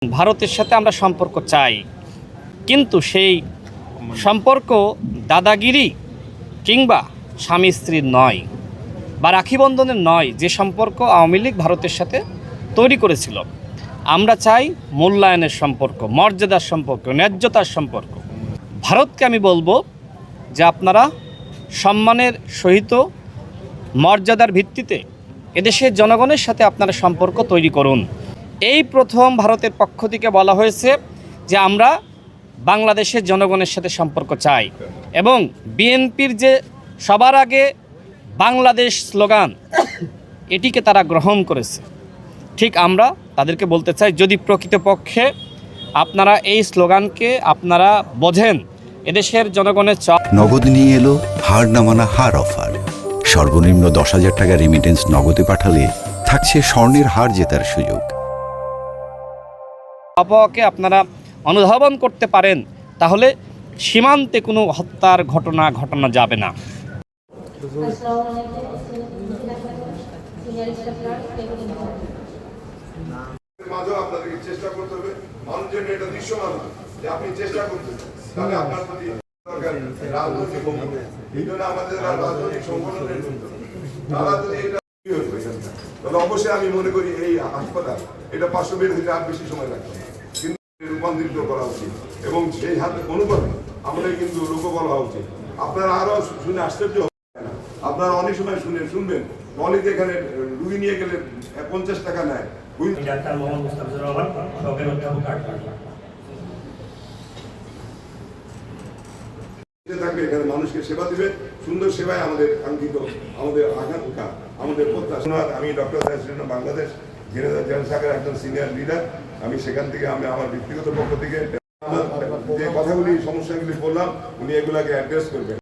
ভারতের সাথে আমরা সম্পর্ক চাই, কিন্তু সেই সম্পর্ক দাদাগিরি কিংবা স্বামী স্ত্রীর নয় বা রাখি বন্ধনের নয়, যে সম্পর্ক আওয়ামী লীগ ভারতের সাথে তৈরি করেছিল। আমরা চাই মূল্যায়নের সম্পর্ক, মর্যাদার সম্পর্ক, ন্যায্যতার সম্পর্ক। ভারতকে আমি বলবো যে আপনারা সম্মানের সহিত মর্যাদার ভিত্তিতে এদেশের জনগণের সাথে আপনারা সম্পর্ক তৈরি করুন। এই প্রথম ভারতের পক্ষ থেকে বলা হয়েছে যে আমরা বাংলাদেশের জনগণের সাথে সম্পর্ক চাই, এবং বিএনপির যে সবার আগে বাংলাদেশ স্লোগান, এটিকে তারা গ্রহণ করেছে। ঠিক আমরা তাদেরকে বলতে চাই, যদি প্রকৃতপক্ষে আপনারা এই স্লোগানকে আপনারা বোঝেন, এদেশের জনগণের নগদ নিয়ে এলো হার না মানা হার অফার। সর্বনিম্ন 10,000 টাকা রেমিটেন্স নগদে পাঠালে থাকছে স্বর্ণের হার জেতার সুযোগ। আবহাওয়াকে আপনারা অনুধাবন করতে পারেন, তাহলে সীমান্তে কোনো হত্যার ঘটনা যাবে না। মাঝেও আপনাদেরকে চেষ্টা করতে হবে, মানুষের জন্য এটা দৃশ্যমান যে আপনি চেষ্টা করতেছেন, তাহলে আপনার প্রতি দরকার রাজনৈতিক ভূমিকা। এই জন্য আমাদের রাজনৈতিক সংগঠনের তারা যদি এটা তাহলে অবশ্যই আমি মনে করি এই হাসপাতাল এটা 500 বেড হইতে আর বেশি সময় লাগবে না, কিন্তু রূপান্তরিত করা উচিত, এবং সেই হাতে অনুপাতে আমাদের কিন্তু লোকবল হওয়া উচিত। আপনারা আরো শুনে আশ্চর্য আপনারা অনেক সময় শুনবেন অনেক এখানে রুগী নিয়ে গেলে 50 টাকা নেয়। ডাক্তার মোহাম্মদ মুস্তাফিজুর রহমান, সহকারী অধ্যাপক থাকবে এখানে মানুষকে সেবা দিবে, সুন্দর সেবায় আমাদের কাঙ্ক্ষিত, আমাদের আকাঙ্ক্ষা, আমাদের প্রত্যাশা। আমি ডক্টর বাংলাদেশ জেনারেল শাখার একজন সিনিয়র লিডার। আমি সেখান থেকে আমি আমার ব্যক্তিগত পক্ষ থেকে যে কথাগুলি সমস্যাগুলি বললাম, উনি এগুলাকে অ্যাড্রেস করবেন।